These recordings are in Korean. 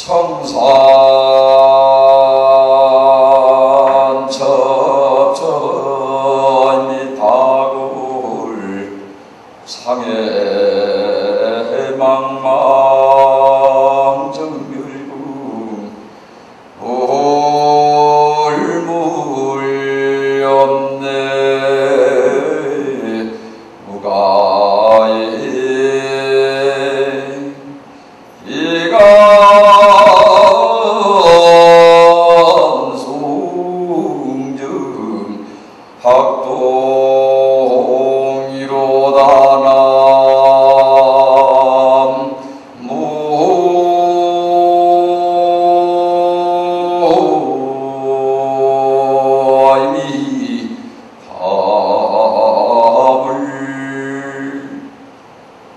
성산 첩천이 다굴 상해 망망 정멸구 올물 없네 무가에 학동이로다남 모임이 답을.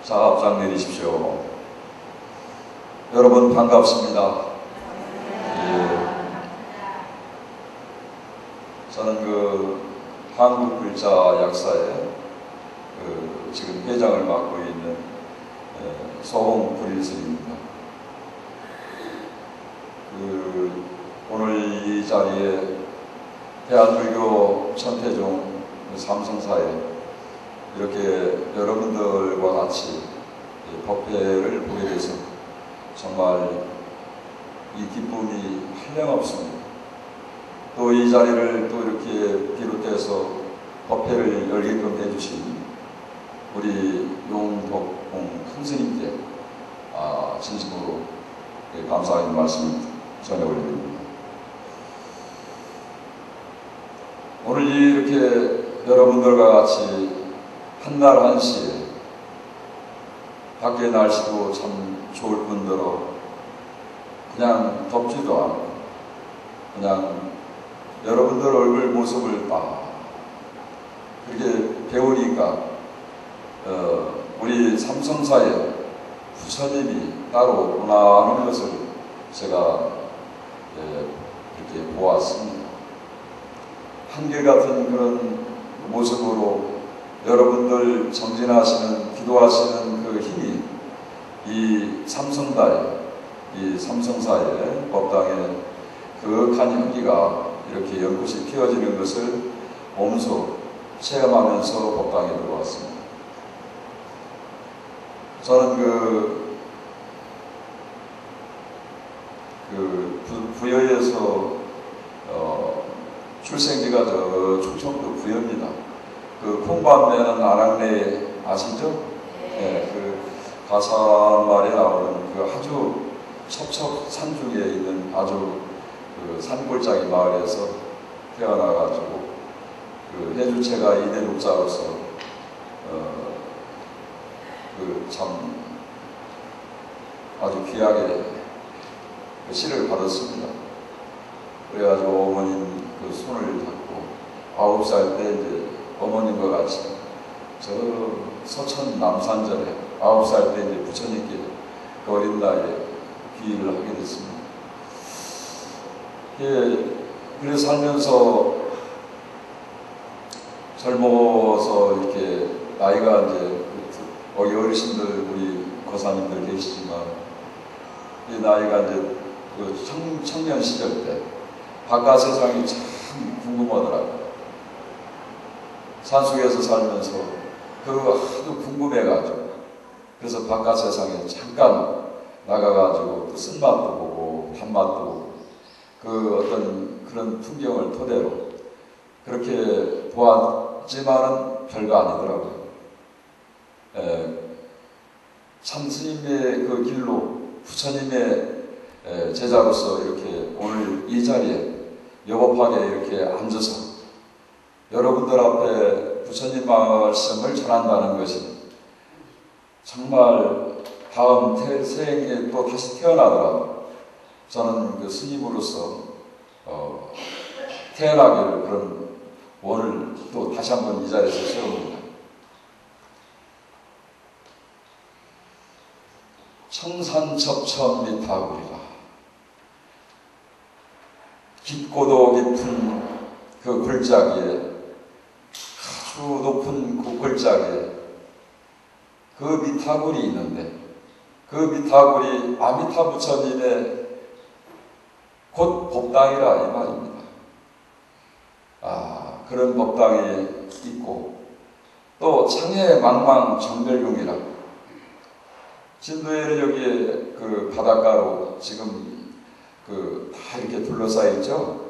자, 앞장 내리십시오. 여러분 반갑습니다. 저는 한국 글자 약사의 지금 회장을 맡고 있는 소홍 불일스입니다. 오늘 이 자리에 대한불교 천태종 삼성사에 이렇게 여러분들과 같이 법회를 보게 돼서 정말 이 기쁨이 한량없습니다. 또 이 자리를 또 이렇게 비롯해서 법회를 열게끔 해주신 우리 용덕공 큰스님께 진심으로 감사의 말씀을 전해 올립니다. 오늘 이렇게 여러분들과 같이 한날 한시에 밖에 날씨도 참 좋을 뿐더러 그냥 덥지도 않고 그냥 여러분들 얼굴 모습을 딱 그렇게 배우니까 우리 삼성사에 부처님이 따로 오나는 것을 제가 이렇게 보았습니다. 한결같은 그런 모습으로 여러분들 정진하시는 기도하시는 그 힘이 이 삼성사의 법당에 그윽한 향기가 이렇게 연꽃이 피어지는 것을 몸소 체험하면서 법당에 들어왔습니다. 저는 부여에서 출생지가 저 충청도 부여입니다. 콩밤매는 아낙네 아시죠? 네, 가사말에 나오는 아주 첩첩 산중에 있는 아주 산골짜기 마을에서 태어나가지고 해주체가 이대독자로서 참 아주 귀하게 시를 받았습니다. 그래가지고 어머님 손을 잡고 9살 때 이제 어머님과 같이 저 서천 남산절에 9살 때 이제 부처님께 어린 나이에 귀의를 하게 됐습니다. 그래서 살면서 젊어서 이렇게 나이가 이제 거기 어르신들 우리 거사님들 계시지만 이 나이가 이제 청년 시절 때 바깥 세상이 참 궁금하더라고요. 산속에서 살면서 하도 궁금해가지고 그래서 바깥 세상에 잠깐 나가가지고 또 쓴맛도 보고 단맛도 보고 어떤 그런 풍경을 토대로 그렇게 보았지만은 별거 아니더라고요. 참스님의 길로 부처님의 제자로서 이렇게 오늘 이 자리에 여법하게 이렇게 앉아서 여러분들 앞에 부처님 말씀을 전한다는 것이 정말 다음 생에 또 다시 태어나더라도 저는 스님으로서 태어나기를 그런 원을 또 다시 한번 이 자리에서 세웁니다. 청산첩천미타구리라. 깊고도 깊은 그 골짜기에 아주 높은 그 골짜기에 그 미타굴이 있는데 그 미타굴이 아미타 부처님의 곧 법당이라 이 말입니다. 그런 법당이 있고 또 창해망망정멸궁이라 진도에는 여기에 그 바닷가로 지금 다 이렇게 둘러싸여 있죠.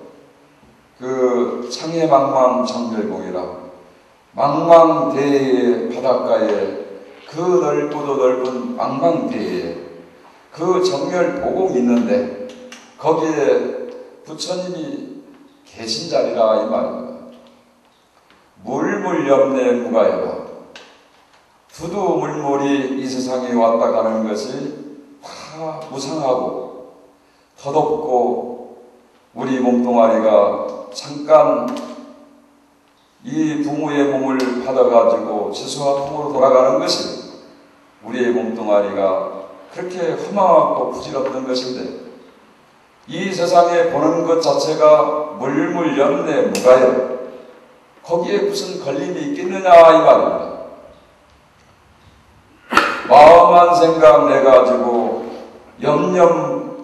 그 창해망망정멸궁이라 망망대해의 바닷가에 그 넓고도 넓은 망망대해에 그 정멸보공이 있는데 거기에 부처님이 계신 자리라 이 말입니다. 물물염내 무가해라. 두두물물이 이 세상에 왔다 가는 것이 다 무상하고 덧없고 우리 몸뚱아리가 잠깐 이 부모의 몸을 받아가지고 지수화풍으로 돌아가는 것이 우리의 몸뚱아리가 그렇게 험하고 부질없는 것인데 이 세상에 보는 것 자체가 물물염내 무가해 거기에 무슨 걸림이 있겠느냐 이 말입니다. 마음만 생각 내가지고 염념으로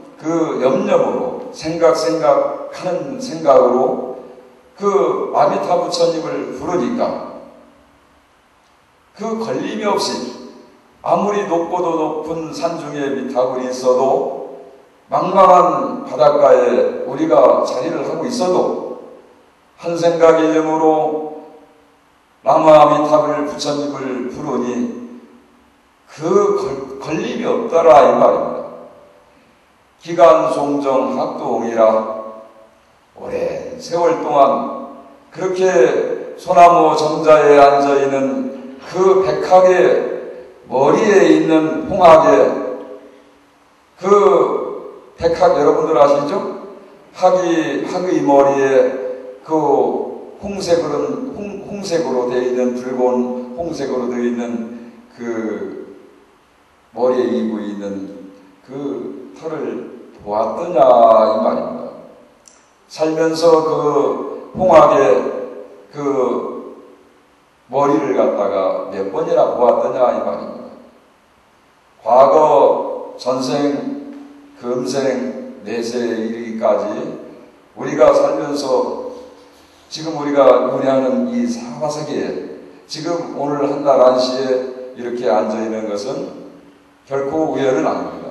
생각하는 생각으로 그 아미타 부처님을 부르니까 그 걸림이 없이 아무리 높고도 높은 산중에 미타불이 있어도 망망한 바닷가에 우리가 자리를 하고 있어도 한 생각의 이름으로 라마미타불 부처님을 부르니 그 걸림이 없더라 이 말입니다. 기간송정 학도옹이라 오랜 세월 동안 그렇게 소나무 정자에 앉아있는 그 백학의 머리에 있는 홍학의 그 백학 여러분들 아시죠? 학의 머리에 그 홍색으로 되어 있는 붉은 홍색으로 되어 있는 그 머리에 이고 있는 그 털을 보았더냐 이 말입니다. 살면서 그 홍학의 그 머리를 갖다가 몇 번이나 보았더냐 이 말입니다. 과거 전생, 금생, 내세에 이르기까지 우리가 살면서 지금 우리가 노래하는 이 사바세계에 지금 오늘 한달 한시에 이렇게 앉아있는 것은 결코 우연은 아닙니다.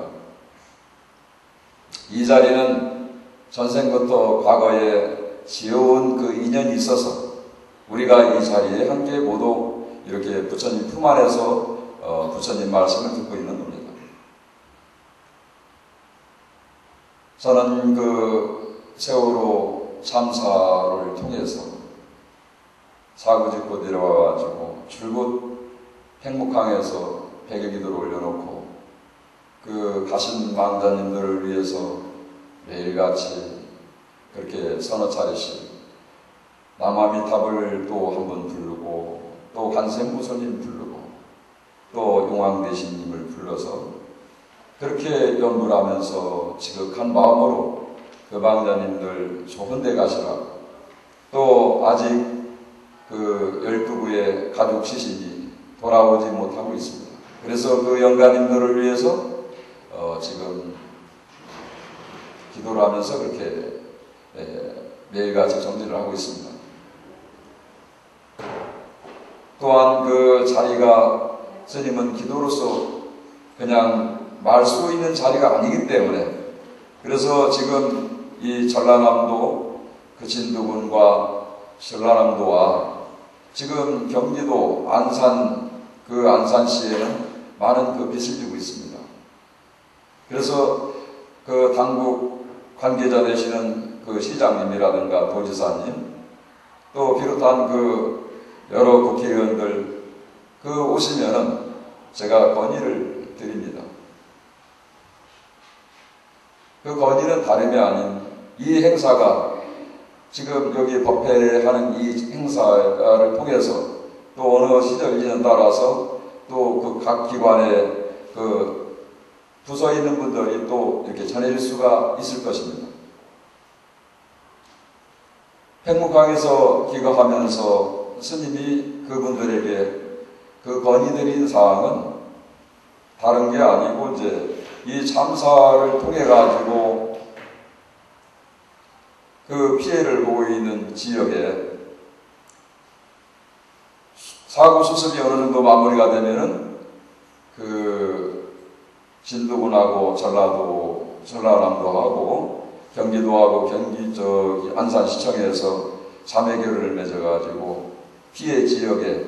이 자리는 전생부터 과거에 지어온 그 인연이 있어서 우리가 이 자리에 함께 모두 이렇게 부처님 품 안에서 부처님 말씀을 듣고 있는 겁니다. 저는 그 세월호 참사를 통해서 사고짓고 내려와가지고 줄곧 행목항에서 백여기도를 올려놓고 그 가신 망자님들을 위해서 매일같이 그렇게 서너 차례씩 남아미탑을 또 한 번 부르고 또 관세음보살님 부르고 또 용왕대신님을 불러서 그렇게 연구를 하면서 지극한 마음으로 그 망자님들 좋은 데 가시라. 또 아직 그 12구의 가족 시신이 돌아오지 못하고 있습니다. 그래서 그 영가님들을 위해서 지금 기도를 하면서 그렇게 매일같이 정진을 하고 있습니다. 또한 그 자리가 스님은 기도로서 그냥 말 수 있는 자리가 아니기 때문에 그래서 지금 이 전라남도 그 진도군과 전라남도와 지금 경기도 안산시에는 많은 그 빚을 지고 있습니다. 그래서 그 당국 관계자 되시는 그 시장님이라든가 도지사님 또 비롯한 그 여러 국회의원들 그 오시면은 제가 건의를 드립니다. 그 건의는 다름이 아닌 이 행사가 지금 여기 법회하는 이 행사를 통해서 또 어느 시절이는 따라서 또 그 각 기관의 그 부서에 있는 분들이 또 이렇게 전해질 수가 있을 것입니다. 행목항에서 기거하면서 스님이 그분들에게 그 건의드린 사항은 다른 게 아니고 이제 이 참사를 통해 가지고 그 피해를 보고 있는 지역에 사고 수습이 어느 정도 마무리가 되면은 그 진도군하고 전라남도 하고 경기도하고 안산시청에서 자매결의를 맺어가지고 피해 지역에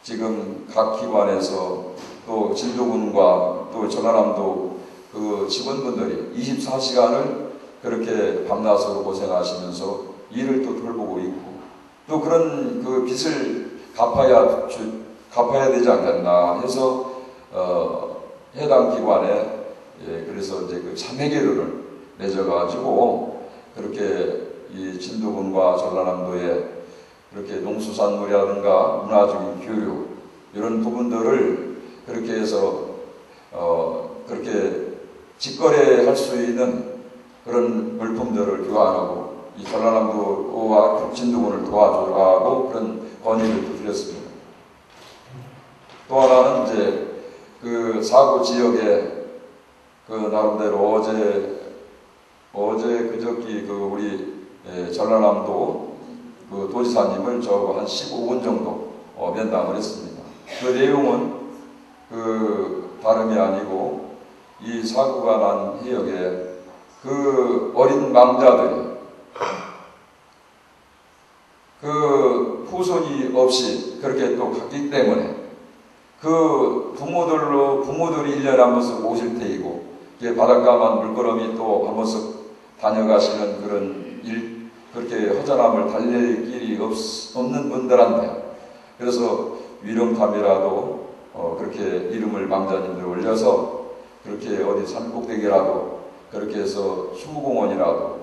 지금 각 기관에서 또 진도군과 또 전라남도 그 직원분들이 24시간을 그렇게 밤낮으로 고생하시면서 일을 또 돌보고 있고 또 그런 그 빚을 갚아야 되지 않겠나 해서 해당 기관에 그래서 이제 그 자매결의를 맺어가지고 그렇게 이 진도군과 전라남도에 그렇게 농수산물이라든가 문화적인 교류 이런 부분들을 그렇게 해서 그렇게 직거래할 수 있는 그런 물품들을 교환하고 이 전라남도와 진도군을 도와주라고 그런 건의를 드렸습니다. 또 하나는 이제 그 사고 지역에 그 나름대로 어제 그저께 그 우리 전라남도 그 도지사님을 저하고 한 15분 정도 면담을 했습니다. 그 내용은 그 다름이 아니고 이 사고가 난 해역에 그 어린 망자들이 그 후손이 없이 그렇게 또 갔기 때문에 그 부모들이 1년에 한 번씩 오실 테이고 바닷가만 물끄러미 또 한 번씩 다녀가시는 그런 그렇게 허전함을 달랠 길이 없는 분들한테 그래서 위령탐이라도 그렇게 이름을 망자님들 올려서 그렇게 어디 산꼭대기라도 그렇게 해서 수무공원이라도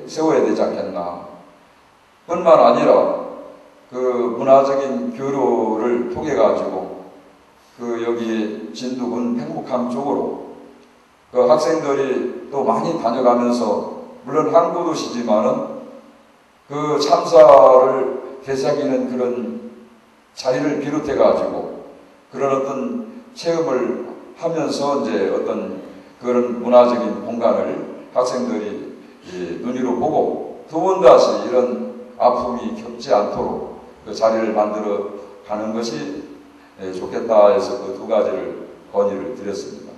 세워야 되지 않겠나. 뿐만 아니라 그 문화적인 교류를 통해 가지고 그 여기 진도군 팽목항 쪽으로 그 학생들이 또 많이 다녀가면서 물론 항구 도시지만은 그 참사를 되새기는 그런 자리를 비롯해 가지고 그런 어떤 체험을 하면서 이제 어떤 그런 문화적인 공간을 학생들이 눈으로 보고 두 번 다시 이런 아픔이 겪지 않도록 그 자리를 만들어 가는 것이 좋겠다 해서 그 두 가지를 건의를 드렸습니다.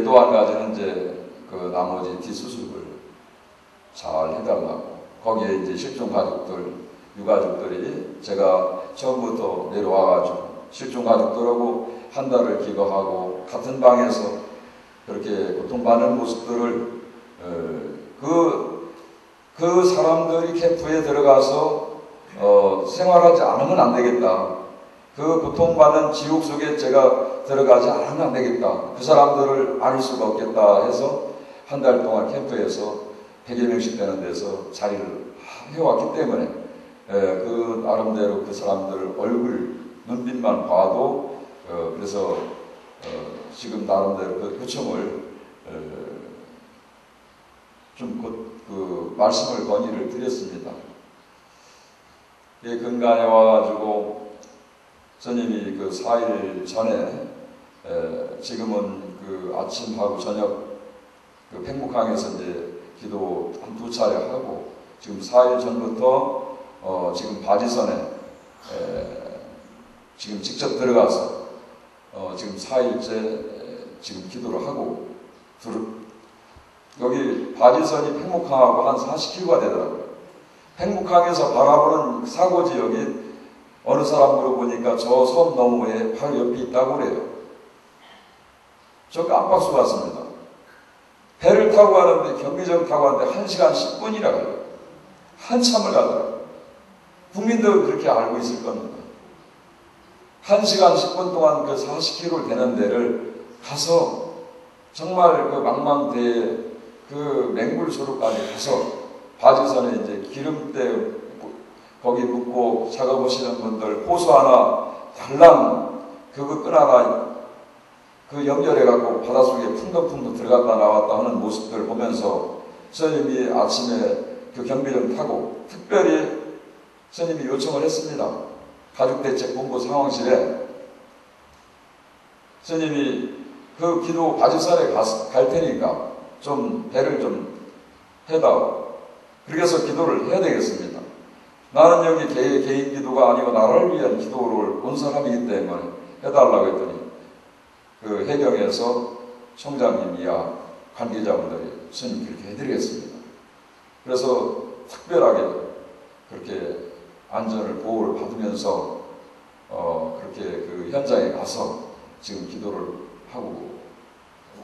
또 한 가지는 이제 그 나머지 뒷수습을 잘 해달라고 거기에 이제 실종 가족들, 유가족들이 제가 처음부터 내려와가지고 실종 가족들하고 한 달을 기거하고 같은 방에서 그렇게 고통받는 모습들을 그 사람들이 캠프에 들어가서 생활하지 않으면 안 되겠다. 그 고통받는 지옥 속에 제가 들어가지 않으면 안 되겠다. 그 사람들을 알 수가 없겠다 해서 한 달 동안 캠프에서 100여 명씩 되는 데서 자리를 해왔기 때문에 그 나름대로 그 사람들 얼굴 눈빛만 봐도 그래서 지금 나름대로 그 요청을 좀 그 말씀을 건의를 드렸습니다. 근간에 와가지고 스님이 그 4일 전에 지금은 그 아침하고 저녁 그 팽목항에서 이제 기도 한 2차례 하고 지금 4일 전부터 지금 바지선에 지금 직접 들어가서 지금 4일째 지금 기도를 하고 여기 바지선이 팽목항하고 한 40km가 되더라고요. 팽목항에서 바라보는 사고 지역이 어느 사람 물어보니까 저 섬 너머에 바로 옆에 있다고 그래요. 저 깜빡 속았습니다. 배를 타고 가는데 경비정 타고 가는데 1시간 10분이라고요. 한참을 가더라고요. 국민도 그렇게 알고 있을 겁니다. 1시간 10분 동안 그 40km 되는 데를 가서 정말 그 망망대해 그 맹불소로까지 가서 바지선에 이제 기름때 거기 묻고 작업하시는 분들 호수 하나 달랑 그거 끈 하나 그 연결해갖고 바닷속에 풍덩풍덩 들어갔다 나왔다 하는 모습들 보면서 스님이 아침에 그 경비를 타고 특별히 스님이 요청을 했습니다. 가족대책본부 상황실에 스님이 그 기도 바지산에 갈 테니까 좀 배를 좀 해다오. 그렇게 해서 기도를 해야 되겠습니다. 나는 여기 개인 기도가 아니고 나라를 위한 기도를 온 사람이기 때문에 해달라고 했더니 그 해경에서 총장님이야 관계자분들이 스님 그렇게 해드리겠습니다. 그래서 특별하게 그렇게 안전을 보호를 받으면서 그렇게 그 현장에 가서 지금 기도를 하고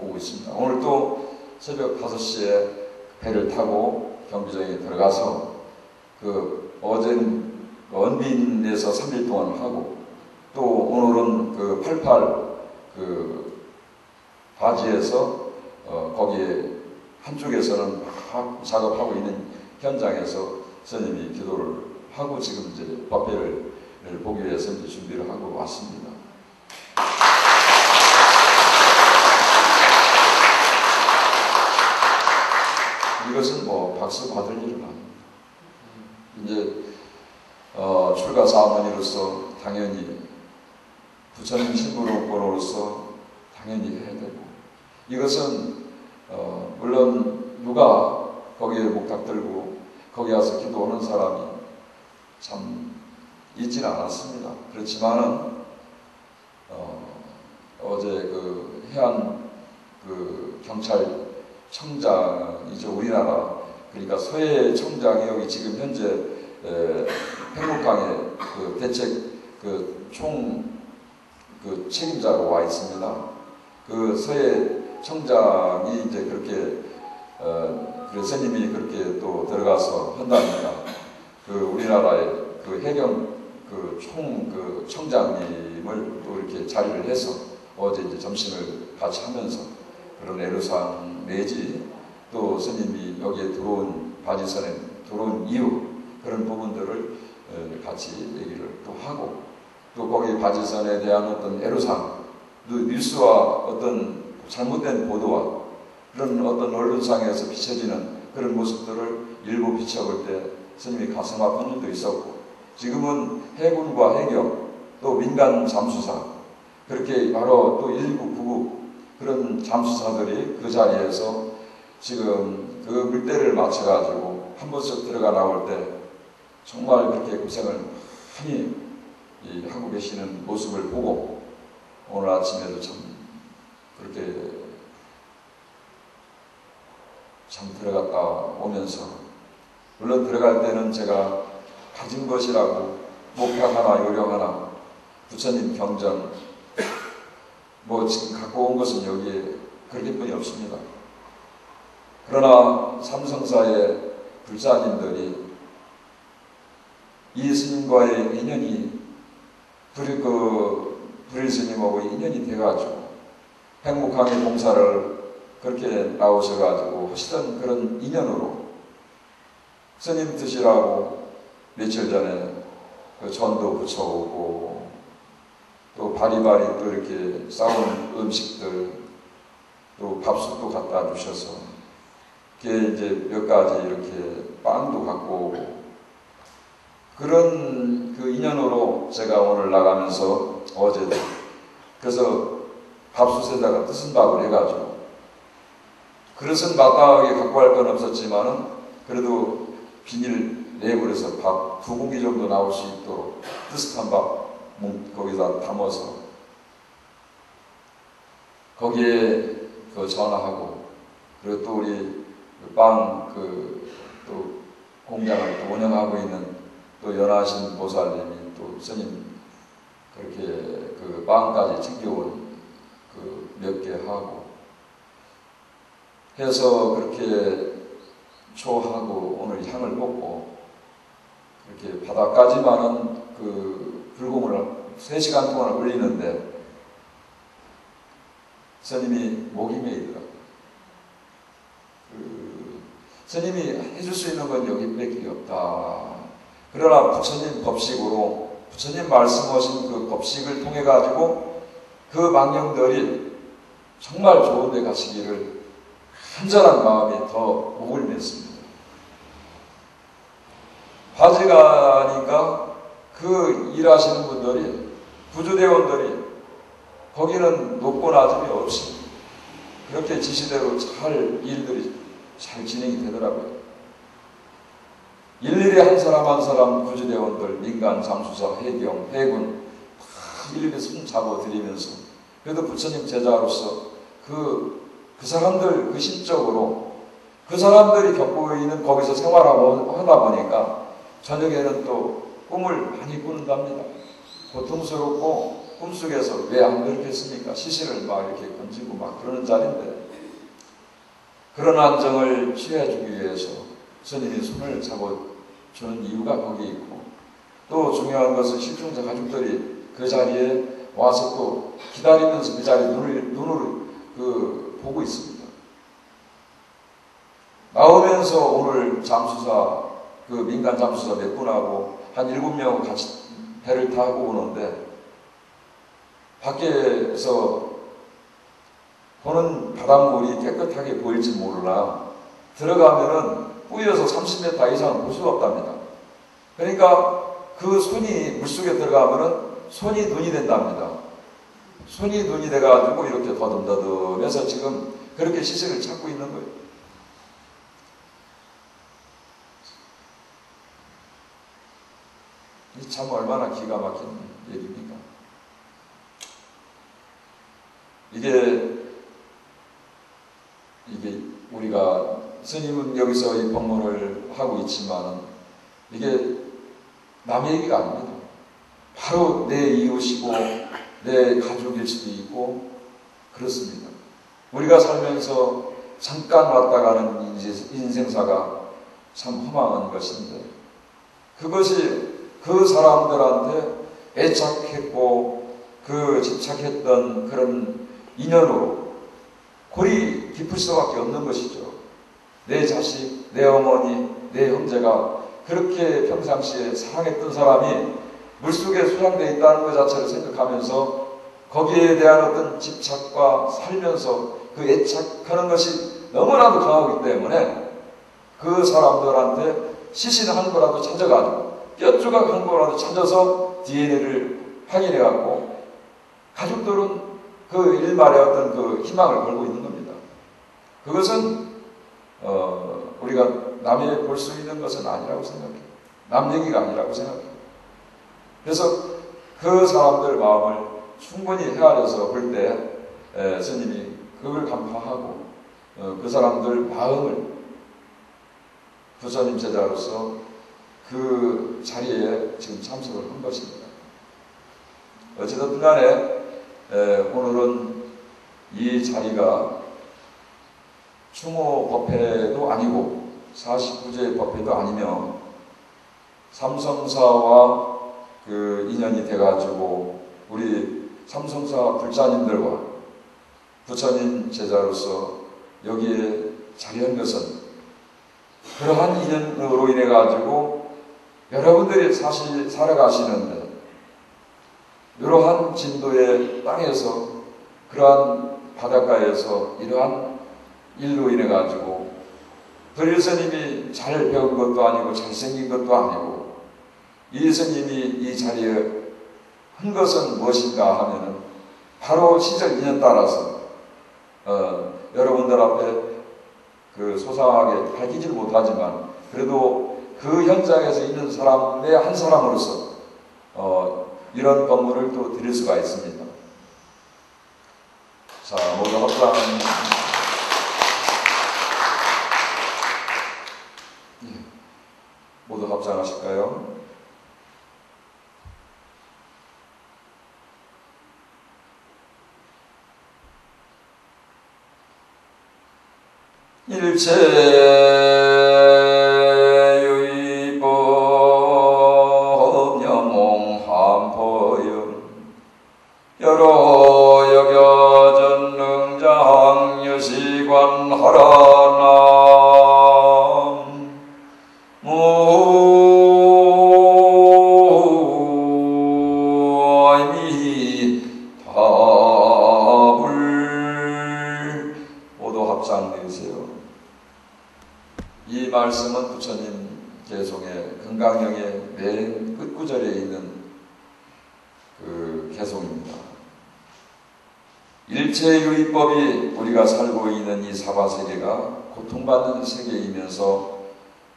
오고 있습니다. 오늘 또 새벽 5시에 배를 타고 경비장에 들어가서 그 어제는 원빈에서 3일 동안 하고 또 오늘은 그 88 그 바지에서 거기에 한쪽에서는 작업하고 있는 현장에서 스님이 기도를 하고 지금 이제 법회를 보기 위해서 이제 준비를 하고 왔습니다. 이것은 뭐 박수 받을 일은 아닙니다. 이제 출가 사모니로서 당연히 부처님 신부로서 당연히 해야 되고 이것은 물론 누가 거기에 목탁 들고 거기 와서 기도하는 사람이 참 있지는 않았습니다. 그렇지만은 어제 그 해안 그 경찰청장이죠. 우리나라 그러니까 서해 청장이 여기 지금 현재 행복항에 그 대책 그 총 그 책임자로 와 있습니다. 그 서해 청장이 이제 그렇게 그래서 스님이 그렇게 또 들어가서 한다니까 그 우리나라의 그 해경 그 총 그 청장님을 또 이렇게 자리를 해서 어제 이제 점심을 같이 하면서 그런 애로사항 내지 또 스님이 여기에 들어온 바지선에 들어온 이유 그런 부분들을 같이 얘기를 또 하고 또 거기 바지선에 대한 어떤 애로사항 뉴스와 어떤 잘못된 보도와 그런 어떤 언론상에서 비춰지는 그런 모습들을 일부 비춰볼 때 스님이 가슴 아픈 일도 있었고 지금은 해군과 해경 또 민간 잠수사 그렇게 바로 또 일부 부국 그런 잠수사들이 그 자리에서 지금 그 물때를 맞춰가지고 한 번씩 들어가 나올 때 정말 그렇게 고생을 많이 하고 계시는 모습을 보고 오늘 아침에도 참 그렇게 참 들어갔다 오면서 물론 들어갈 때는 제가 가진 것이라고 목약 하나 요령 하나 부처님 경전 뭐 지금 갖고 온 것은 여기에 그렇게뿐이 없습니다. 그러나 삼성사의 불사님들이 이 스님과의 인연이 불일 스님하고 인연이 돼가지고 행복하게 봉사를 그렇게 나오셔가지고 하시던 그런 인연으로 스님 드시라고 며칠 전에 그 전도 붙여오고 또 바리바리 또 이렇게 싸운 음식들 또 밥솥도 갖다 주셔서 그게 이제 몇 가지 이렇게 빵도 갖고 오고 그런 그 인연으로 제가 오늘 나가면서 어제도 그래서 밥솥에다가 뜨신 밥을 해가지고 그릇은 마땅하게 갖고 갈 건 없었지만은 그래도 비닐 내부에서 밥 2공기 정도 나올 수 있도록 뜨뜻한 밥 거기다 담아서 거기에 그 전화하고 그리고 또 우리 빵 또 공장을 또 운영하고 있는 또 연하신 보살님이 또 스님 그렇게 그 빵까지 챙겨온 그 몇 개 하고 해서 그렇게 초하고 오늘 향을 뽑고 그렇게 바닥까지만은 그 불공을 3시간 동안 올리는데 스님이 목이 메이더라고요. 스님이 해줄 수 있는 건 여기밖에 없다. 그러나 부처님 법식으로 부처님 말씀하신 그 법식을 통해 가지고 그 망령들이 정말 좋은 데 가시기를 간절한 마음이 더 목을 맸습니다. 화재가니까 그 일하시는 분들이 구조대원들이 거기는 높고 낮음이 없이 그렇게 지시대로 잘 일들이 잘 진행이 되더라고요. 일일이 한 사람 한 사람 구조대원들, 민간, 잠수사, 해경, 해군 다 일일이 손 잡아드리면서 그래도 부처님 제자로서 그 사람들 그 심적으로 그 사람들이 겪고 있는 거기서 생활하고 하다 보니까 저녁에는 또 꿈을 많이 꾸는답니다. 고통스럽고 꿈속에서 왜 안 그렇겠습니까? 시신을 막 이렇게 건지고 막 그러는 자리인데 그런 안정을 취해주기 위해서 스님이 손을 잡아주는 이유가 거기 있고 또 중요한 것은 실종자 가족들이 그 자리에 와서 또 기다리면서 그 자리에 눈으로 보고 있습니다. 나오면서 오늘 잠수사 그 민간 잠수사 몇 분하고 한 7명 같이 배를 타고 오는데 밖에서 보는 바닷물이 깨끗하게 보일지 몰라 들어가면은 뿌여서 30m 이상은 볼 수가 없답니다. 그러니까 그 손이 물속에 들어가면은 손이 눈이 된답니다. 손이 눈이 돼가지고 이렇게 더듬더듬해서 지금 그렇게 시신을 찾고 있는 거예요. 이 참 얼마나 기가 막힌 얘기입니까? 이게 우리가 스님은 여기서 이 법문을 하고 있지만 이게 남의 얘기가 아닙니다. 바로 내 이웃이고 내 가족일 수도 있고 그렇습니다. 우리가 살면서 잠깐 왔다 가는 인생사가 참 허망한 것인데 그것이 그 사람들한테 애착했고 그 집착했던 그런 인연으로 골이 깊을 수밖에 없는 것이죠. 내 자식, 내 어머니, 내 형제가 그렇게 평상시에 사랑했던 사람이 물속에 수양되어 있다는 것 자체를 생각하면서 거기에 대한 어떤 집착과 살면서 그 애착하는 것이 너무나도 강하기 때문에 그 사람들한테 시신 한 거라도 찾아가지고 뼈조각 한 거라도 찾아서 DNA를 확인해갖고 가족들은 그 일말의 어떤 그 희망을 걸고 있는 겁니다. 그것은 우리가 남의 볼 수 있는 것은 아니라고 생각해요. 남 얘기가 아니라고 생각해요. 그래서 그 사람들 마음을 충분히 헤아려서 볼 때 스님이 그걸 간파하고 그 사람들 마음을 부처님 제자로서 그 자리에 지금 참석을 한 것입니다. 어찌됐든 간에 오늘은 이 자리가 추모 법회도 아니고 49제 법회도 아니며 삼성사와 그 인연이 돼가지고 우리 삼성사 불자님들과 부처님 제자로서 여기에 자리한 것은 그러한 인연으로 인해 가지고 여러분들이 사실 살아가시는데 이러한 진도의 땅에서 그러한 바닷가에서 이러한 일로 인해 가지고 불일 스님이 잘 배운 것도 아니고 잘생긴 것도 아니고 이 스님이 이 자리에 한 것은 무엇인가 하면은 바로 시절 인연 따라서 여러분들 앞에 그 소상하게 밝히질 못하지만 그래도 그 현장에서 있는 사람의 한 사람으로서 이런 법문을 또 드릴 수가 있습니다. 자, 모두 합장. 모두 합장하실까요? 일체유의법 염몽한포영 여러 여겨전능장 유시관하라남 무이미 답을 모두 합장되세요. 이 말씀은 부처님 개송의 금강경의 맨 끝구절에 있는 그 개송입니다. 일체유의법이 우리가 살고 있는 이 사바세계가 고통받는 세계이면서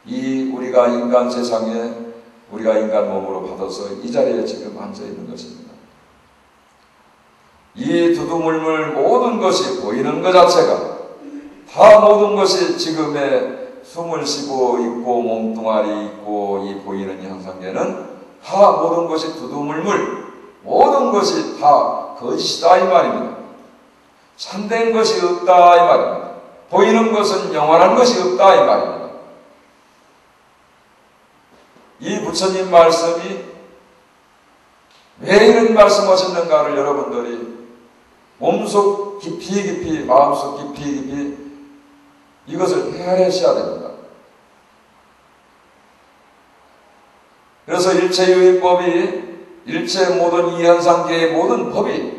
이 우리가 인간 세상에 우리가 인간 몸으로 받아서 이 자리에 지금 앉아 있는 것입니다. 이 두두물물 모든 것이 보이는 것 자체가 다 모든 것이 지금의 숨을 쉬고 있고 몸뚱아리 있고 이 보이는 현상계는 다 모든 것이 두두물물 모든 것이 다 거짓이다 이 말입니다. 참된 것이 없다 이 말입니다. 보이는 것은 영원한 것이 없다 이 말입니다. 이 부처님 말씀이 왜 이런 말씀하셨는가를 여러분들이 몸속 깊이 마음속 깊이 이것을 헤아리셔야 됩니다. 그래서 일체유의법이 일체 모든 이 현상계의 모든 법이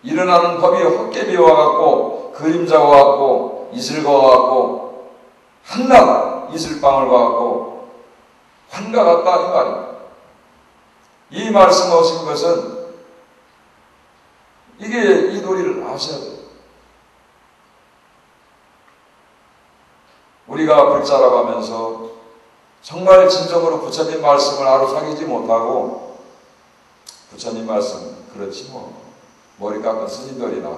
일어나는 법이 헛개비와 같고 그림자와 같고 이슬과 같고 한낱 이슬방울과 같고 환과 같다 이 말입니다. 이 말씀하신 것은 이게 이 도리를 아셔야 돼요. 우리가 불자라고 하면서 정말 진정으로 부처님 말씀을 아로사기지 못하고 부처님 말씀 그렇지 뭐 머리 깎은 스님들이나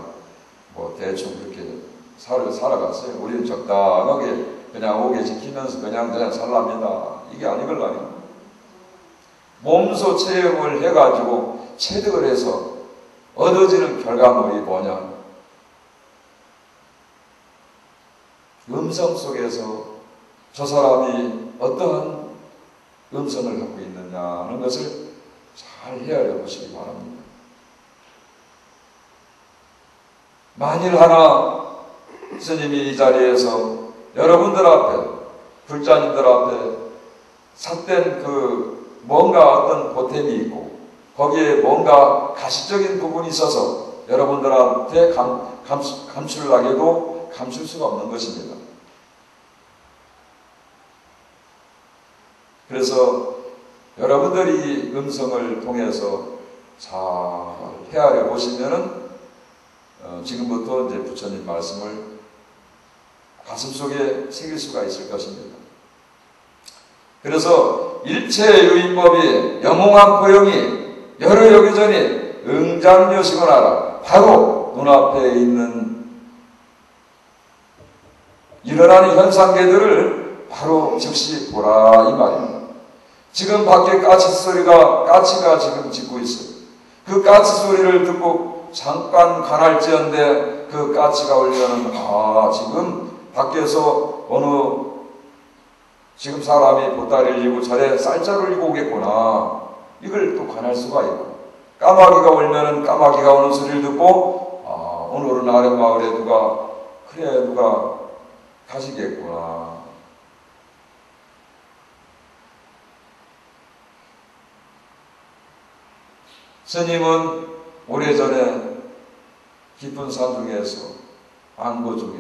뭐 대충 그렇게 살아갔어요. 우리는 적당하게 그냥 오게 지키면서 그냥 살랍니다. 이게 아니걸라요. 몸소 체험을 해가지고 체득을 해서 얻어지는 결과물이 뭐냐? 음성 속에서 저 사람이 어떠한 음성을 갖고 있느냐는 것을 잘 헤아려 보시기 바랍니다. 만일 하나 스님이 이 자리에서 여러분들 앞에 불자님들 앞에 삿된 그 뭔가 어떤 보탬이 있고 거기에 뭔가 가시적인 부분이 있어서 여러분들한테 감출라게도 감출 수가 없는 것입니다. 그래서 여러분들이 이 음성을 통해서 잘 헤아려 보시면은 지금부터 이제 부처님 말씀을 가슴속에 새길 수가 있을 것입니다. 그래서 일체유의법이 영웅한 포용이 여러 여기저니 응장여시거나라 바로 눈앞에 있는 일어나는 현상계들을 바로 즉시 보라 이 말입니다. 지금 밖에 까치가 지금 짖고 있어요. 그 까치 소리를 듣고 잠깐 가날지언데 그 까치가 울면은 지금 밖에서 어느 지금 사람이 보따리를 입고 저래 쌀자루를 입고 오겠구나. 이걸 또 관할 수가 있고 까마귀가 울면은 까마귀가 오는 소리를 듣고 오늘은 아랫마을에 누가 가시겠구나. 스님은 오래전에 깊은 산 중에서 안고 중에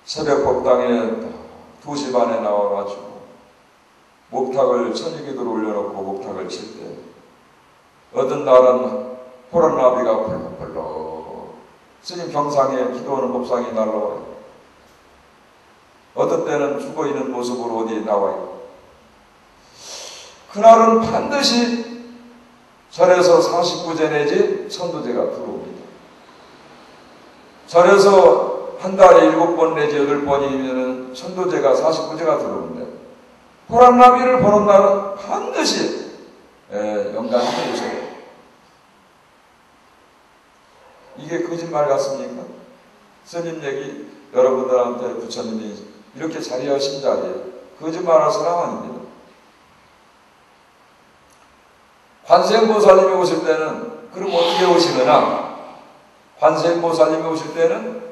새벽 법당에 2시 반에 나와가지고 목탁을 천주기도로 올려놓고 목탁을 칠 때 어떤 날은 호랑나비가 벌렁벌렁 스님 경상에 기도하는 법상이 날라와요. 어떤 때는 죽어있는 모습으로 어디 나와요. 그날은 반드시 절에서 49제 내지 천도제가 들어옵니다. 절에서 한 달에 7번 내지 8번이면 천도제가 49제가 들어오는데 호랑나비를 보는 날은 반드시 영감이 되셔요. 이게 거짓말 같습니까? 스님 얘기 여러분들한테 부처님이 이렇게 자리하신 자리에 거짓말할 사람 아닙니다. 관세음보살님이 오실 때는 그럼 어떻게 오시느냐? 관세음보살님이 오실 때는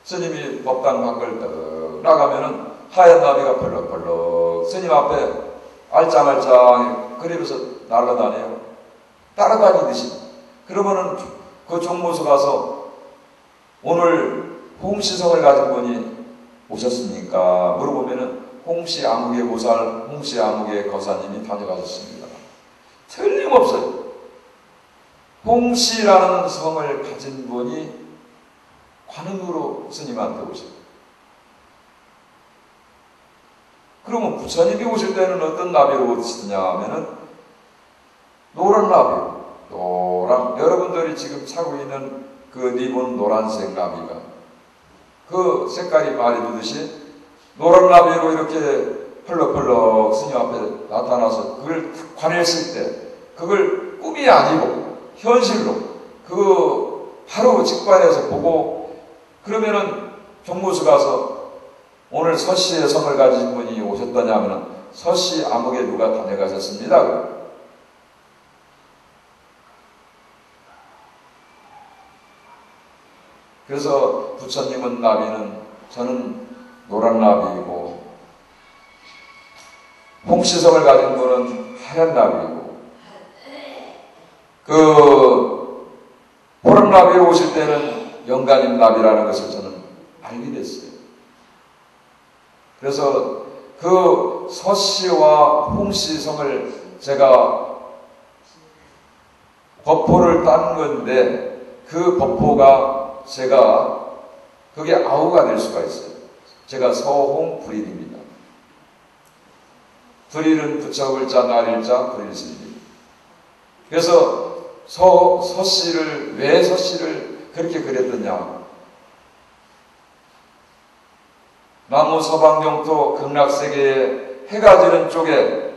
스님이 법당 밖을 떡 나가면은 하얀 나비가 벌렁벌렁 스님 앞에 알짱알짱 그러면서 날아다녀요. 따라다니듯이. 그러면은 그 종무소 가서 오늘 홍시성을 가진 분이 오셨습니까? 물어보면은 홍시 아무개 보살, 홍시 아무개 거사님이 다녀가셨습니다. 틀림없어요. 홍시라는 성을 가진 분이 관음으로 스님한테 오셨어요. 그러면 부처님이 오실 때는 어떤 나비로 오시느냐 하면은 노란 나비, 노란, 여러분들이 지금 차고 있는 그 리본 노란색 나비가 그 색깔이 말해주듯이 노란 나비로 이렇게 펄럭펄럭 스님 앞에 나타나서 그걸 관했을 때 그걸 꿈이 아니고 현실로 그 바로 직관해서 보고 그러면은 종무수 가서 오늘 서씨의 성을 가진 분이 오셨더냐 하면 서씨 암흑에 누가 다녀가셨습니다. 그래서 부처님은 나비는 저는 노란 나비이고 홍시성을 가진 분은 하얀 나비이고 그 보람 나비에 오실 때는 영가님 나비라는 것을 저는 알게 됐어요. 그래서 그 서씨와 홍시성을 제가 법포를 딴 건데 그 법포가 제가 그게 아우가 될 수가 있어요. 제가 서홍불일입니다. 불일은 부처글자 날일자 불일스입니다. 그래서 서씨를 왜 서씨를 그렇게 그렸더냐? 나무 서방용토 극락세계에 해가 지는 쪽에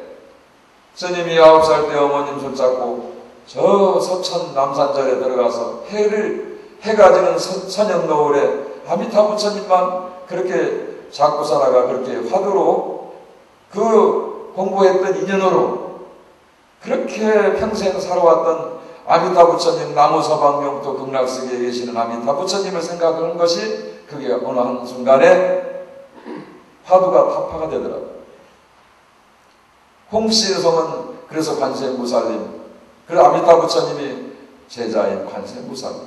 스님이 9살 때 어머님 손잡고 저 서천 남산절에 들어가서 해가 지는 선영 노을에 아미타 부처님만 그렇게 잡고 살아가 그렇게 화두로 그 공부했던 인연으로 그렇게 평생 살아왔던 아미타 부처님 나무 서방용토 극락세계에 계시는 아미타 부처님을 생각하는 것이 그게 어느 한순간에 화두가 타파가 되더라고요. 홍씨의 성은 그래서 관세음보살님, 그래서 아미타 부처님이 제자인 관세음보살님,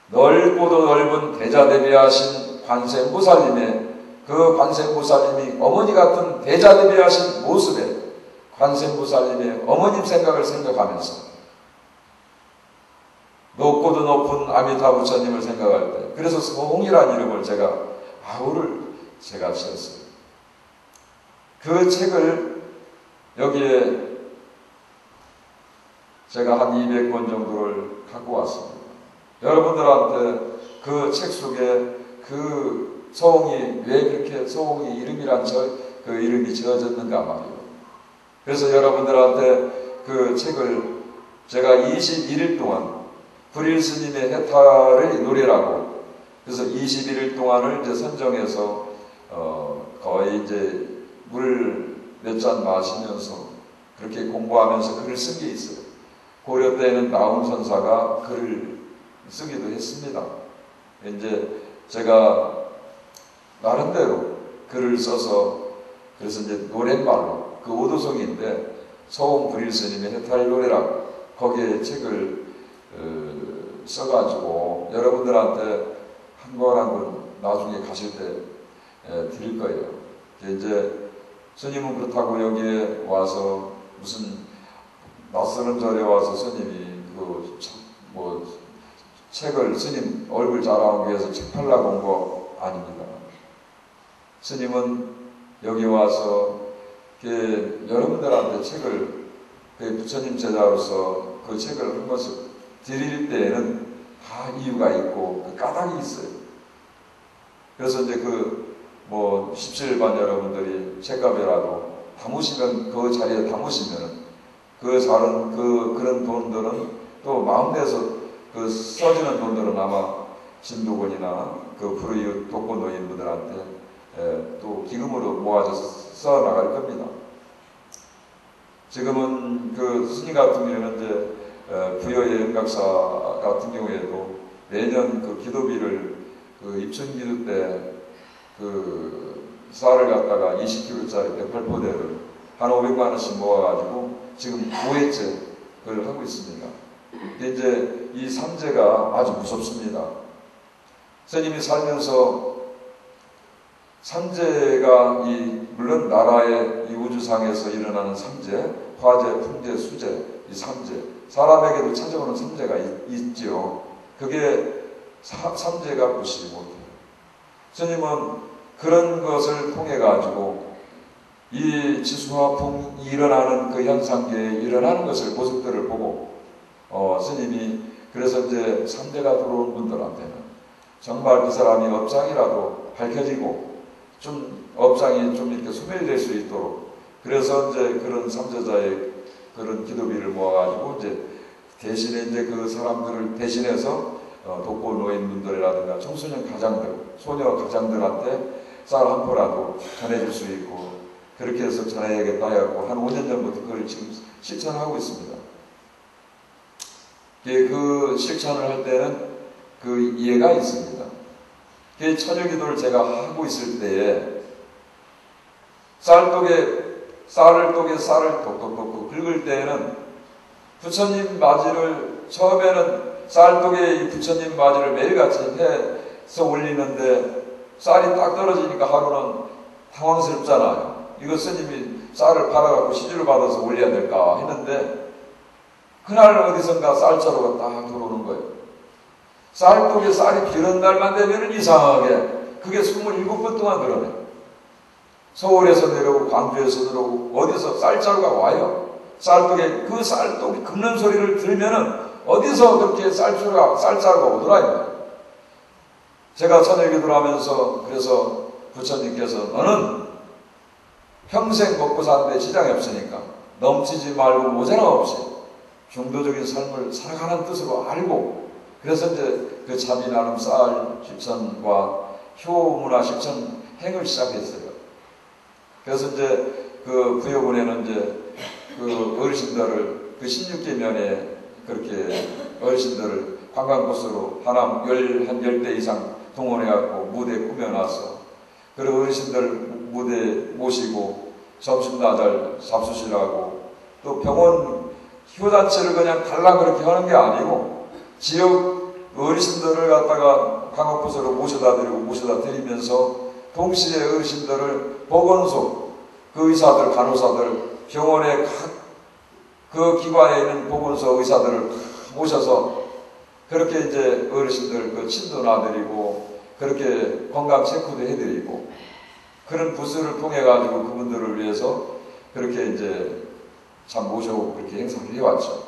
넓고도 넓은 대자대비하신 관세음보살님의 그 관세음보살님이 어머니 같은 대자대비하신 모습에 관세음보살님의 어머님 생각을 생각하면서 높고도 높은 아미타 부처님을 생각할 때 그래서 서홍이라는 이름을 제가 아우를 제가 지었어요. 그 책을 여기에 제가 한 200권 정도를 갖고 왔습니다. 여러분들한테 그 책 속에 그 서홍이 왜 그렇게 서홍이 이름이란 그 이름이 지어졌는가 말이에요. 그래서 여러분들한테 그 책을 제가 21일 동안 불일 스님의 해탈의 노래라고 그래서 21일 동안을 이제 선정해서 거의 이제 물 몇 잔 마시면서 그렇게 공부하면서 글을 쓴 게 있어요. 고려 때는 나훈 선사가 글을 쓰기도 했습니다. 이제 제가 나름대로 글을 써서 그래서 이제 노랫말로 그 오도송인데 서홍 불일 스님의 해탈 노래라고 거기에 책을 써가지고 여러분들한테 한 권 한 권 나중에 가실 때 드릴 거예요. 이제 스님은 그렇다고 여기에 와서 무슨 낯서는 절에 와서 스님이 책을 스님 얼굴 자랑하기 위해서 책 팔라고 온 거 아닙니다. 스님은 여기 와서 여러분들한테 책을 부처님 제자로서 그 책을 한 것을 드릴 때에는 다 이유가 있고 그 까닭이 있어요. 그래서 이제 17반 여러분들이 책값이라도 담으시면 그 자리에 담으시면은 그런 돈들은 또 마음내서 그 써주는 돈들은 아마 진도군이나 그 불의 독거노인분들한테 또 기금으로 모아서 써 나갈 겁니다. 지금은 그 스님 같은 경우에는 이제 부여의 연각사 같은 경우에도 매년 그 기도비를 그 입춘기도 때 그 쌀을 갖다가 20kg짜리 108포대를 한 500만 원씩 모아가지고 지금 5회째 그걸 하고 있습니다. 이제 이 삼재가 아주 무섭습니다. 스님이 살면서 삼재가 물론 나라의 이 우주상에서 일어나는 삼재, 화재, 풍재, 수재, 이 삼재, 사람에게도 찾아오는 삼재가 있지요. 그게 삼재가 부시지 못해요. 스님은 그런 것을 통해 가지고 이 지수화풍이 일어나는 그 현상계에 일어나는 것을 모습들을 보고 스님이 그래서 이제 삼재가 들어온 분들한테는 정말 그 사람이 업장이라도 밝혀지고 좀 업장이 좀 이렇게 소멸될 수 있도록 그래서 이제 그런 삼재자의 그런 기도비를 모아가지고 이제 대신에 이제 그 사람들을 대신해서 독거 노인분들이라든가 청소년 가장들, 소녀 가장들한테 쌀 한 포라도 전해줄 수 있고 그렇게 해서 전해야겠다 해갖고 한 5년 전부터 그걸 지금 실천하고 있습니다. 그 실천을 할 때는 그 이해가 있습니다. 처녀기도를 제가 하고 있을 때에 쌀을 똑에 쌀을 똑똑똑 긁을 때에는 부처님 맞이를 처음에는 쌀독에 이 부처님 맞이를 매일같이 해서 올리는데 쌀이 딱 떨어지니까 하루는 당황스럽잖아요. 이거 스님이 쌀을 팔아갖고 시주를 받아서 올려야 될까 했는데 그날 어디선가 쌀자루가 딱 들어오는 거예요. 쌀독에 쌀이 비는 날만 되면 이상하게 그게 27번 동안 그러네. 서울에서 내려오고 광주에서 들어오고 어디서 쌀자루가 와요. 쌀독에 그 쌀독이 긁는 소리를 들으면은 어디서 그렇게 쌀자루가 오더라. 제가 처녀기도를 하면서 그래서 부처님께서 너는 평생 먹고 사는데 지장이 없으니까 넘치지 말고 모자람 없이 중도적인 삶을 살아가는 뜻으로 알고 그래서 이제 그 자비나눔 쌀 실천과 효문화 실천 행을 시작했어요. 그래서 이제 그 부여군에는 이제 그 어르신들을 그 16계면에 그렇게 어르신들을 관광코스로 한 10대 이상 동원해갖고 무대 꾸며놨어. 그리고 어르신들 무대 모시고 점심 낮을 잡수시라고 또 병원 효자체를 그냥 달라 그렇게 하는 게 아니고 지역 어르신들을 갖다가 관광코스로 모셔다 드리면서 동시에 어르신들을 보건소 그 의사들 간호사들 병원의 각 그 기관에 있는 보건소 의사들을 모셔서 그렇게 이제 어르신들 그 침도 놔드리고 그렇게 건강 체크도 해드리고 그런 부스를 통해 가지고 그분들을 위해서 그렇게 이제 참 모셔오고 그렇게 행사를 해왔죠.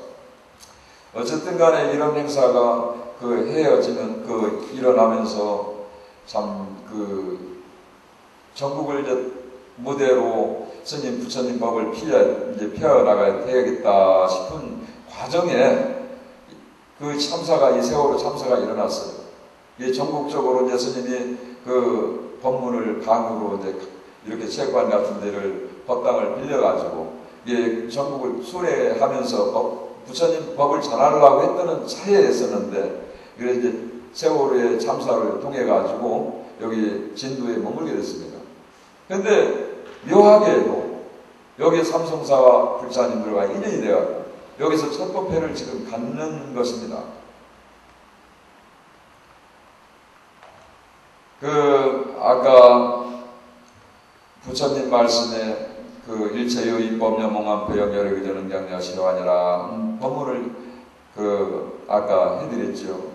어쨌든 간에 이런 행사가 그 헤어지는 그 일어나면서 참 그 전국을 이제 무대로 스님 부처님 법을 이제 펴나가야 되겠다 싶은 과정에 그 참사가 이 세월호 참사가 일어났어요. 이 전국적으로 이제 스님이 그 법문을 강으로 이제 이렇게 체육관 같은 데를 법당을 빌려가지고 이게 전국을 수레하면서 부처님 법을 전하려고 했던 차이였었는데 그래서 이제 세월호의 참사를 통해 가지고 여기 진도에 머물게 됐습니다. 그런데 묘하게도 여기 삼성사와 불사님들과 인연이 되어서 여기서 첫 법회를 지금 갖는 것입니다. 아까 부처님 말씀에 그 일체유의법 영몽한표영 여력의전 응장야시로하니라 법문을 아까 해드렸죠.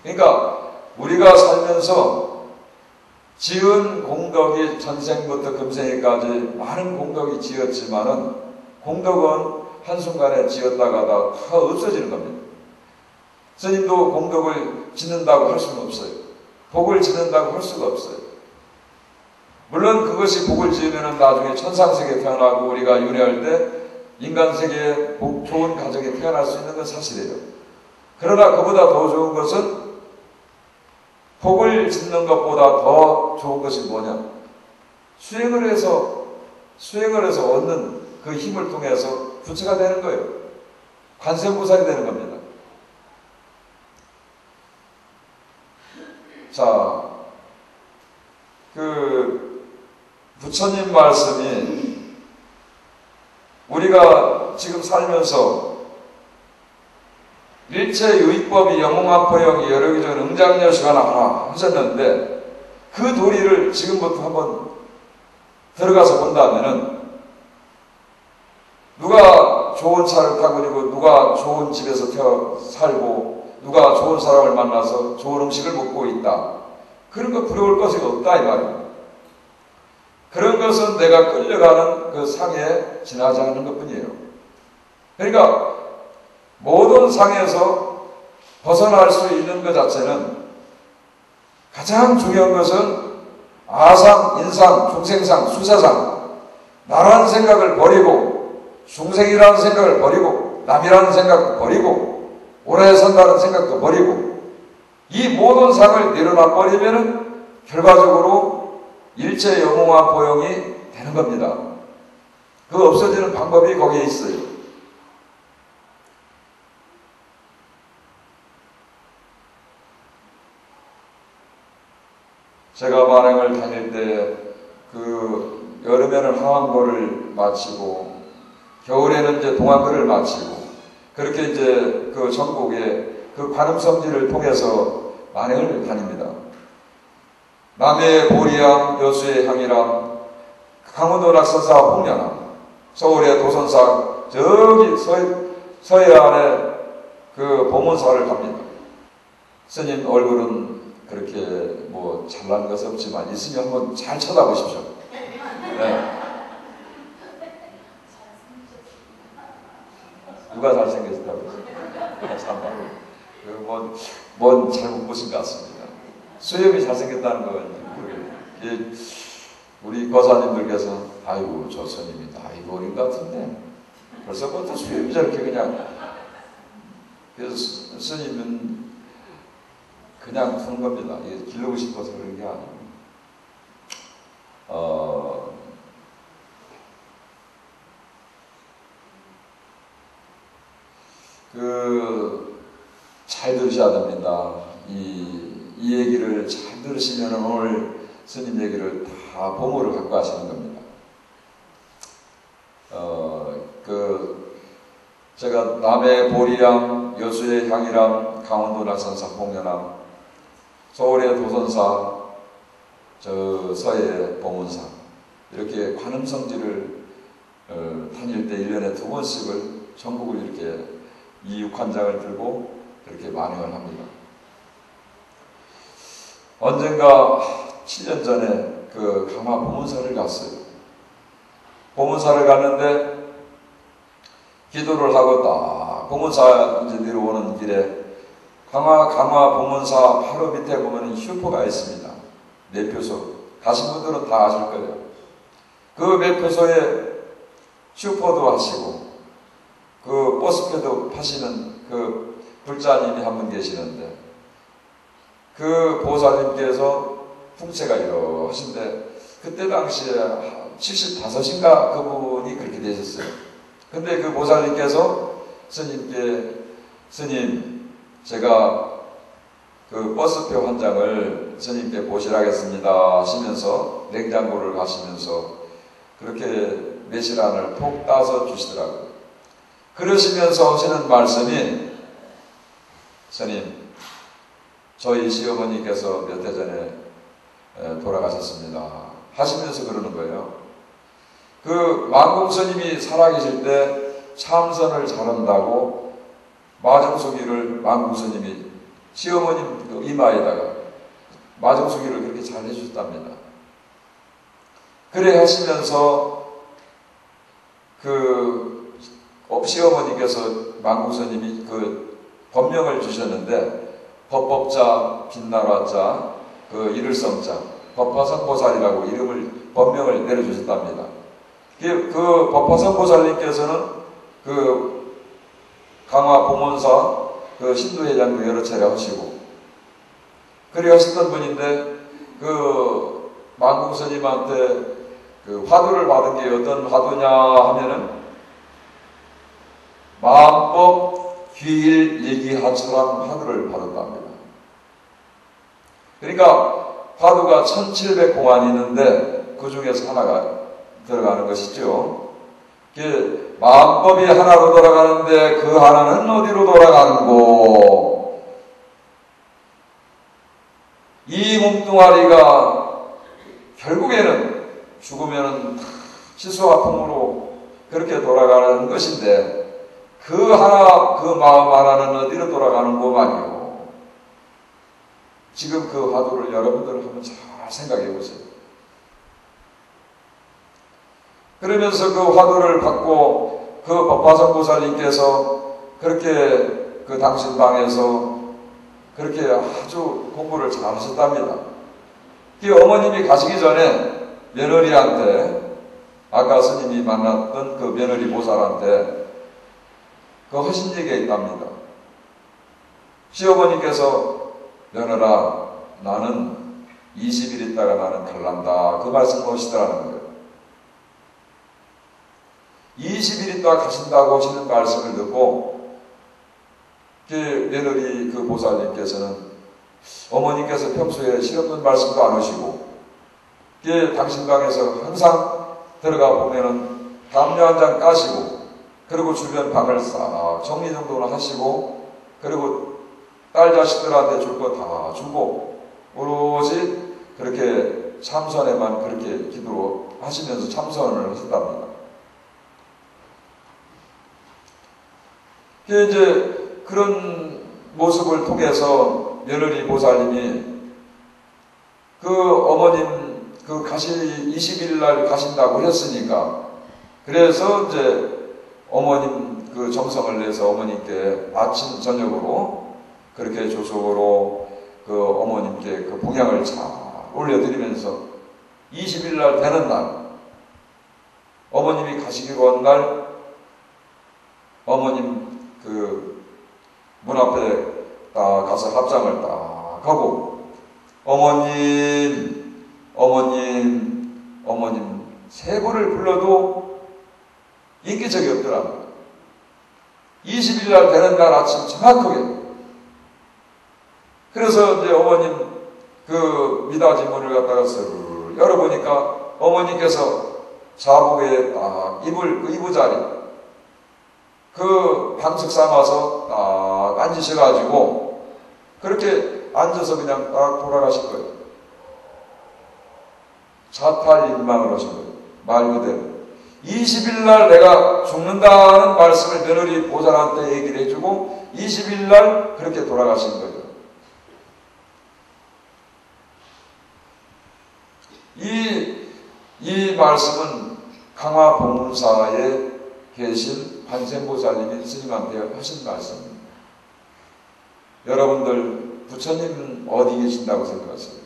그러니까 우리가 살면서 지은 공덕이 전생부터 금생에까지 많은 공덕이 지었지만은 공덕은 한순간에 지었다가다 다 없어지는 겁니다. 스님도 공덕을 짓는다고 할 수는 없어요. 복을 짓는다고 할 수가 없어요. 물론 그것이 복을 지으면 나중에 천상세계에 태어나고 우리가 윤회할 때 인간세계에 좋은 가정에 태어날 수 있는 건 사실이에요. 그러나 그보다 더 좋은 것은 복을 짓는 것보다 더 좋은 것이 뭐냐? 수행을 해서 얻는 그 힘을 통해서 부처가 되는 거예요. 관세음보살이 되는 겁니다. 자, 부처님 말씀이 우리가 지금 살면서 일체 유익법이 영웅합포영이 여러기전 응장여시가 나가라 하셨는데 그 도리를 지금부터 한번 들어가서 본다면은 누가 좋은 차를 타고 다니고 누가 좋은 집에서 살고 누가 좋은 사람을 만나서 좋은 음식을 먹고 있다. 그런 거 부러울 것이 없다 이 말입니다. 그런 것은 내가 끌려가는 그 상에 지나지 않는 것뿐이에요. 그러니까 모든 상에서 벗어날 수 있는 것 자체는 가장 중요한 것은 아상, 인상, 중생상, 수사상, 나라는 생각을 버리고 중생이라는 생각을 버리고 남이라는 생각도 버리고 오래 산다는 생각도 버리고 이 모든 상을 내려놔 버리면은 결과적으로 일체 영웅화 보용이 되는 겁니다. 그 없어지는 방법이 거기에 있어요. 제가 만행을 다닐 때 그 여름에는 하원거를 마치고 겨울에는 이제 동안거를 마치고 그렇게 이제 그 전국에 그 관음성지를 통해서 만행을 다닙니다. 남해 보리암, 여수의 향이람, 강원도 낙선사 홍련암, 서울의 도선사 저기 서해안에 그 보문사를 갑니다. 스님 얼굴은 그렇게 뭐 잘난 것은 없지만 있으면 한번 잘 쳐다보십시오. 네. 누가 잘생겼다고? 참말. 뭔 잘못 보신 것 같습니다. 수염이 잘생겼다는 건 우리 거사님들께서 아이고 저 스님이 나이 어린 것 같은데 벌써부터 수염이 저렇게 그냥 그래서 스님은 그냥 푸는 겁니다. 이게 기르고 싶어서 그런 게 아니고. 잘 들으셔야 됩니다. 이 얘기를 잘 들으시면 오늘 스님 얘기를 다 보모를 갖고 하시는 겁니다. 제가 남해 보리암, 여수의 향이람, 강원도 낙선사 홍련암, 서울의 도선사, 저 서해의 보문사 이렇게 관음성지를 다닐 때 1년에 2번씩을 전국을 이렇게 이 육환장을 들고 그렇게 만행을 합니다. 언젠가 7년 전에 그 강화 보문사를 갔어요. 보문사를 갔는데 기도를 하고 딱 보문사 이제 내려오는 길에 강화 보문사 바로 밑에 보면 슈퍼가 있습니다. 매표소. 가신 분들은 다 아실 거예요. 그 매표소에 슈퍼도 하시고 그 버스표도 파시는 그 불자님이 한 분 계시는데 그 보살님께서 풍채가 이러하신데 그때 당시에 75인가 그분이 그렇게 되셨어요. 근데 그 보살님께서 스님께 스님 제가 그 버스표 한 장을 스님께 보시라겠습니다 하시면서 냉장고를 가시면서 그렇게 매실안을 톡 따서 주시더라고요. 그러시면서 하시는 말씀이 스님 저희 시어머니께서 몇 해 전에 돌아가셨습니다 하시면서 그러는 거예요. 그 만공스님이 살아계실 때 참선을 잘한다고 마정수기를 만공스님이 시어머님 이마에다가 마정수기를 그렇게 잘 해주셨답니다. 그래 하시면서 그 시어머니께서 만공스님이 그 법명을 주셨는데 법법자 빛나라자 그 이를성자 법화성보살이라고 법명을 내려주셨답니다. 그 법화성보살님께서는 그 강화 보문사 그 신도회장도 여러 차례 하시고 그래 하셨던 분인데 그 만공스님한테 그 화두를 받은 게 어떤 화두냐 하면은 마음법 귀일 일기하처럼 화두를 받았답니다. 그러니까 화두가 1700공안이 있는데 그 중에서 하나가 들어가는 것이죠. 마음법이 하나로 돌아가는데 그 하나는 어디로 돌아가는고? 이 몸뚱아리가 결국에는 죽으면 치수아픔으로 그렇게 돌아가는 것인데 그 하나 그 마음 하나는 어디로 돌아가는 거 말이요. 지금 그 화두를 여러분들 한번 잘 생각해 보세요. 그러면서 그 화두를 받고 그 법화선 보살님께서 그렇게 그 당신 방에서 그렇게 아주 공부를 잘 하셨답니다. 이 어머님이 가시기 전에 며느리한테 아까 스님이 만났던 그 며느리 보살한테 그 하신 얘기가 있답니다. 시어머니께서 며느라 나는 20일 있다가 나는 갈란다 그 말씀을 하시더라는 거예요. 20일 있다가 가신다고 하시는 말씀을 듣고 그 며느리 그 보살님께서는 어머니께서 평소에 싫었던 말씀도 안 하시고 당신 방에서 항상 들어가 보면은 담요 한 장 까시고 그리고 주변 방을 싹 정리정돈을 하시고 그리고 딸 자식들한테 줄 거 다 주고 오로지 그렇게 참선에만 그렇게 기도 하시면서 참선을 하셨답니다. 이제 그런 모습을 통해서 며느리 보살님이 그 어머님 그 20일 날 가신다고 했으니까 그래서 이제 어머님 그 정성을 내서 어머님께 아침 저녁으로 그렇게 조속으로 그 어머님께 그 봉양을 잘 올려드리면서 20일 날 되는 날 어머님이 가시기로 한 날 어머님 그 문 앞에 딱 가서 합장을 딱 하고 어머님 세 번을 불러도 인기척이 없더랍니다. 20일 날 되는 날 아침 정확하게. 그래서 이제 어머님 그 미닫이 문을 갖다가 쓱 열어보니까 어머니께서 자복에 딱 이부자리 그 방석 삼아서 딱 앉으셔가지고 그렇게 앉아서 그냥 딱 돌아가신 거예요. 자탈인망을 하신 거예요. 말 그대로. 20일 날 내가 죽는다는 말씀을 며느리 보살한테 얘기를 해주고 20일 날 그렇게 돌아가신 거예요. 이 말씀은 강화법문사에 계신 관세음보살님이 스님한테 하신 말씀입니다. 여러분들 부처님은 어디 계신다고 생각하세요?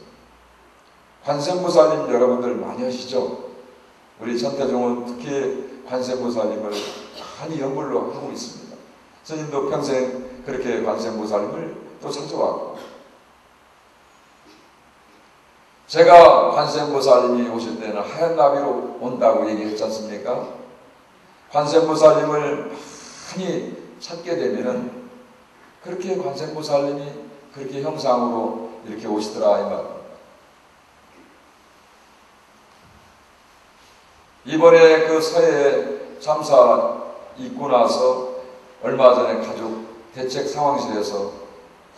관세음보살님 여러분들 많이 하시죠? 우리 천태종은 특히 관세음보살님을 많이 연불로 하고 있습니다. 스님도 평생 그렇게 관세음보살님을 또 찾아왔고 제가 관세음보살님이 오실 때는 하얀 나비로 온다고 얘기했지 않습니까? 관세음보살님을 많이 찾게 되면은 그렇게 관세음보살님이 그렇게 형상으로 이렇게 오시더라 이 말. 이번에 그 서해 참사 있고 나서 얼마 전에 가족 대책 상황실에서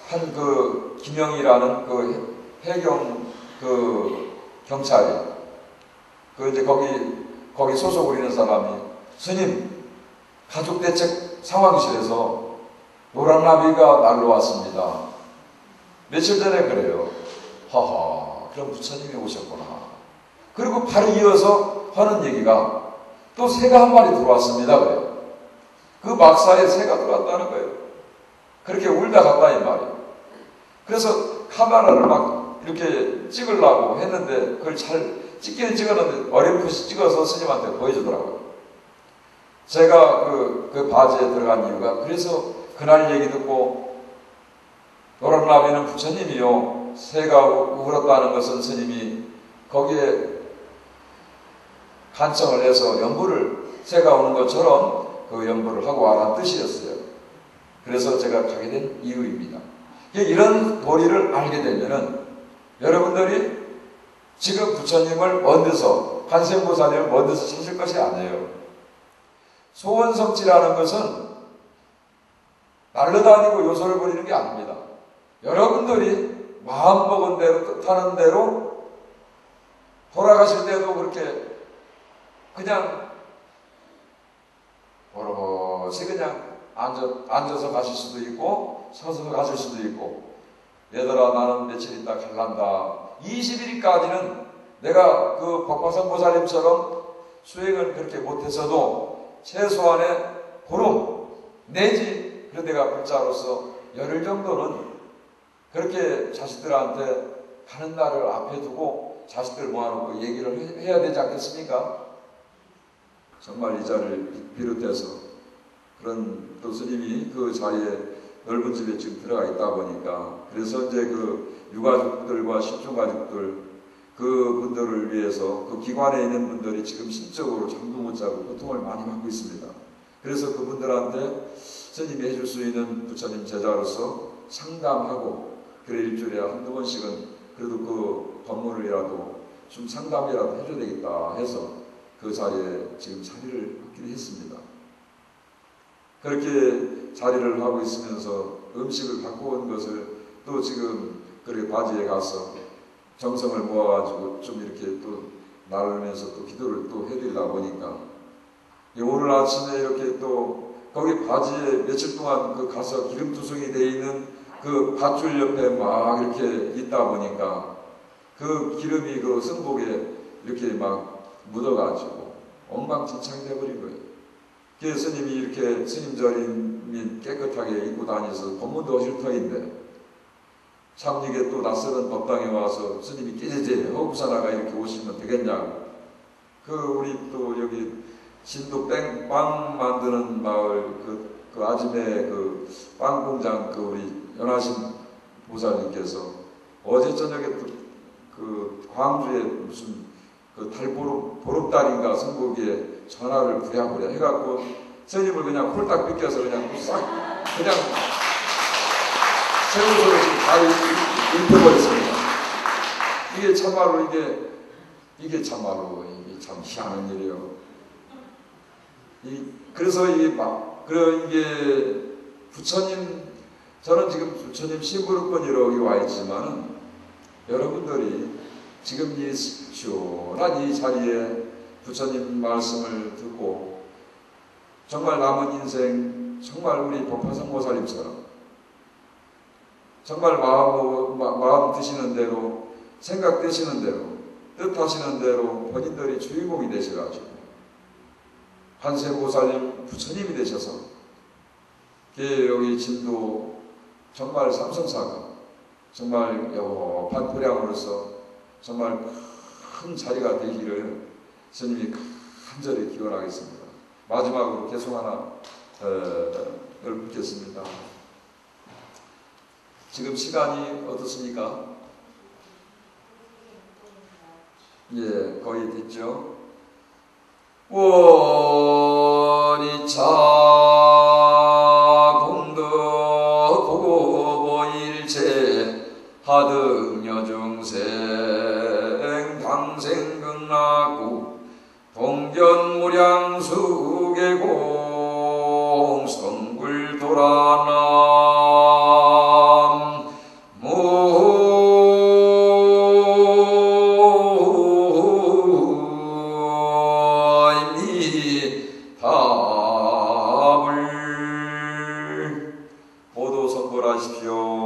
한 그 김영이라는 그 해경 그 경찰이 그 이제 거기 소속으로 있는 사람이 스님 가족 대책 상황실에서 노란나비가 날라왔습니다. 며칠 전에 그래요. 하하 그럼 부처님이 오셨구나. 그리고 바로 이어서 하는 얘기가 또 새가 한 마리 들어왔습니다. 그래요. 그 막사에 새가 들어왔다는 거예요. 그렇게 울다 갔다 이 말이에요. 그래서 카메라를 막 이렇게 찍으려고 했는데 그걸 잘 찍기는 찍었는데 어렴풋이 찍어서 스님한테 보여주더라고요. 제가 그 바지에 들어간 이유가 그래서 그날 얘기 듣고 노란나비는 부처님이요 새가 울었다는 것은 스님이 거기에 간청을 해서 연부를 새가 오는 것처럼 그 연부를 하고 와라는 뜻이었어요. 그래서 제가 가게 된 이유입니다. 이런 도리를 알게 되면은 여러분들이 지금 부처님을 먼데서 관세음보살님을 먼데서 찾을 것이 아니에요. 소원성취라는 것은 날려다니고 요소를 부리는 게 아닙니다. 여러분들이 마음먹은 대로 뜻하는 대로 돌아가실 때도 그렇게 그냥 오롯이 그냥 앉아서 가실 수도 있고 서서 가실 수도 있고, 얘들아 나는 며칠 있다 갈란다. 21일까지는 내가 그 법화성 보살님처럼 수행을 그렇게 못했어도 최소한의 보름 내지 그런 데가 글자로서 열흘 정도는 그렇게 자식들한테 가는 날을 앞에 두고 자식들 모아놓고 얘기를 해야 되지 않겠습니까? 정말 이 자리를 비롯해서 그런 또 스님이 그 자리에 넓은 집에 지금 들어가 있다 보니까, 그래서 이제 그 유가족들과 실종가족들 그 분들을 위해서 그 기관에 있는 분들이 지금 심적으로 잠도 못 자고 고통을 많이 받고 있습니다. 그래서 그분들한테 스님이 해줄 수 있는 부처님 제자로서 상담하고, 그래 일주일에 한두 번씩은 그래도 그 법문을이라도 좀 상담이라도 해줘야 되겠다 해서 그 자리에 지금 자리를 하기로 했습니다. 그렇게 자리를 하고 있으면서 음식을 갖고 온 것을 또 지금 그렇게 바지에 가서 정성을 모아가지고 좀 이렇게 또 나누면서 또 기도를 또 해드리다 보니까 오늘 아침에 이렇게 또 거기 바지에 며칠 동안 그 가서 기름투성이 되어 있는 그 밧줄 옆에 막 이렇게 있다 보니까 그 기름이 그 승복에 이렇게 막 묻어가지고 엉망진창이 돼버린 거예요. 그래서 스님이 이렇게 스님자리님 깨끗하게 입고 다니셔서 법문도 하실 터인데 참 이게 또 낯설은 법당에 와서 스님이 깨제제 허구사나가 이렇게 오시면 되겠냐고, 그 우리 또 여기 신도 빵 만드는 마을 그 아침에 그 빵 공장 그 우리 연하신 보살님께서 어제 저녁에 또 그 광주에 무슨 그 보름달인가 선거기에 전화를 부랴부랴 해갖고 스님을 그냥 홀딱 빗겨서 그냥 싹 그냥 세우소로 지금 다 입혀버렸습니다. 이게 참말로 이게 참말로 이게 참 희한한 일이에요. 그래서 이게 부처님, 저는 지금 부처님 심부름권이로 여기 와 있지만 여러분들이 지금 이 시원한 이 자리에 부처님 말씀을 듣고 정말 남은 인생 정말 우리 법화성 보살님처럼 정말 마음 드시는 대로 생각되시는 대로 뜻하시는 대로 본인들이 주인공이 되셔가지고 한세보살님 부처님이 되셔서 여기 진도 정말 삼성사가 정말 여판 도량으로서 정말 큰 자리가 되기를 스님이 간절히 기원하겠습니다. 마지막으로 계속 하나 읊겠습니다. 지금 시간이 어떻습니까? 예, 거의 됐죠. 원이차 공덕 고보일체 하등여중생 당생극락구 동견무량수계공 성불도라남 무이미답을 모두 선불하십시오.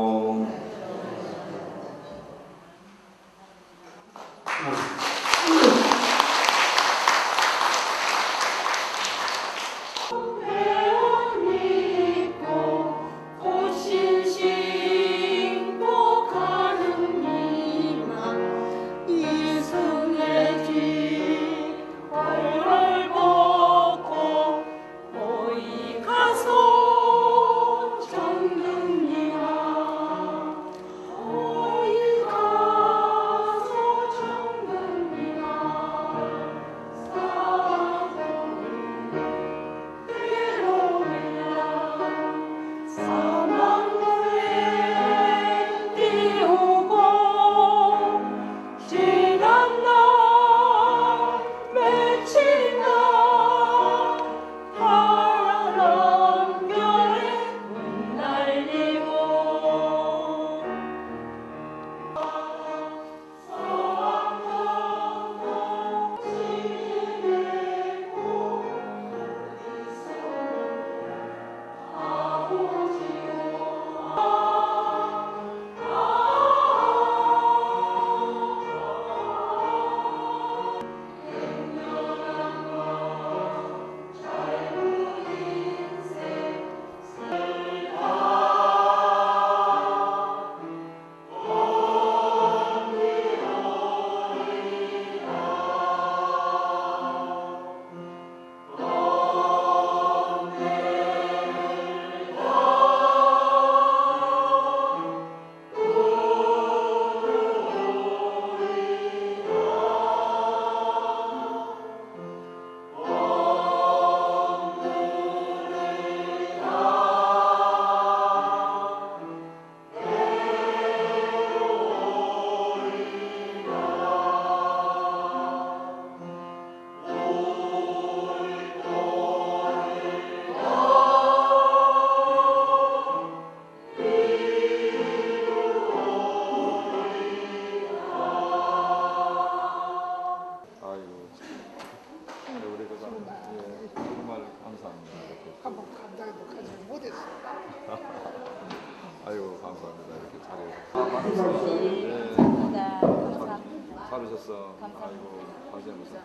잘 오셨어. 아이고, 감사합니다.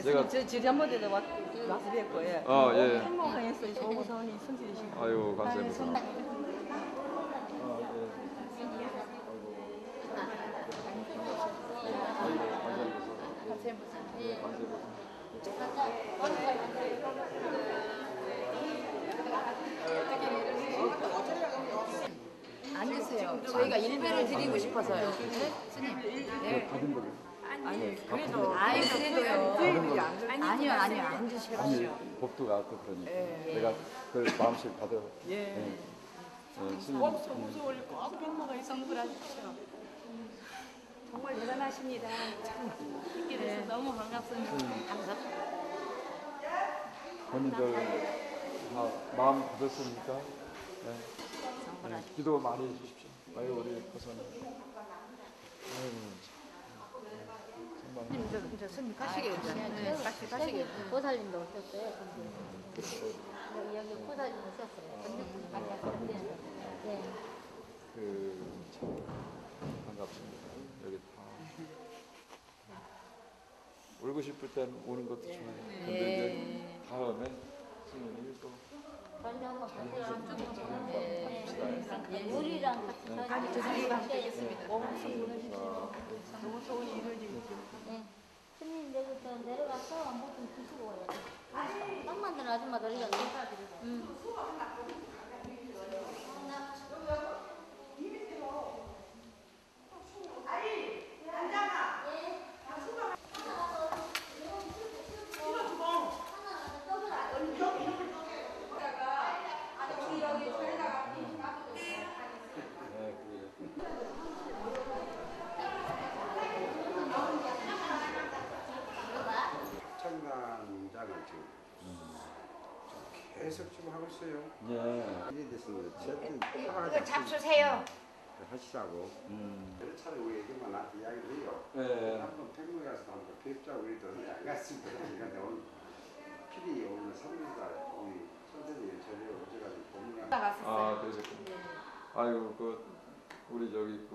제가 지난번에도 와서 뵙고 예. 예. 행복했어요. 좋은 사원이 성질이시고. 아유, 감사합니다. 앉으세요. 저희가 일배를 드리고 싶어서요. 네? 스님. 네. 아니 그래도 그래도요. 아니요, 앉으십시오. 복도가 또 그러니까 내가 그 마음씩 받아. 예. 무서울 꼭 백모가 성불하십시오. 정말 대단하십니다. 이렇게 돼서 너무 반갑습니다. 감사합니다. 본인들 다 마음 굳었으니까 기도 많이 해주십시오. 아유 우리 고선. 이제 스님 가시게 가시게. 보살님도 오셨어요. 여기 보살님 오셨어요. 네. 참 반갑습니다. 여기 다 울고 싶을 땐 우는 것도 좋아요. 근데 이제 다음에 스님이 또 빨리 한번 가세요. 우리랑 같이 가겠습니다. 너무 좋은 일을 네. 스님 여기서 내려가서 뭐 좀 드시고 와요. 딱 만든 아줌마들이 여기. 청단장을 지금 계속 지금 하고 있어요. 이래 돼서 이거 잡수세요. 하시라고. 여러 차례 우리 애기만 나한테 이야기를 해요. 네. 한번 백무에 가서 한번 뵙자고 우리도 안 갔습니다. 그러니까 오늘 필히 오늘 3일날 우리 선생님이 저녁에 오셔가지고 고민을 그러셨군요. 아이고 우리 저기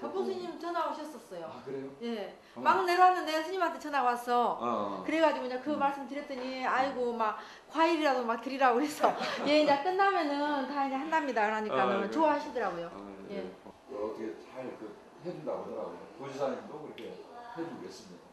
덕보 스님 전화 오셨었어요. 그래요? 예. 막 내려왔는데 스님한테 전화 왔어. 어. 그래가지고 이제 그 말씀 드렸더니 아이고 막 과일이라도 막 드리라고 그래서 예 이제 끝나면은 다 이제 한답니다. 그러니까는 좋아하시더라고요. 예. 어떻게 잘 해준다고 하더라고요. 도지사님도 그렇게 해주겠습니다.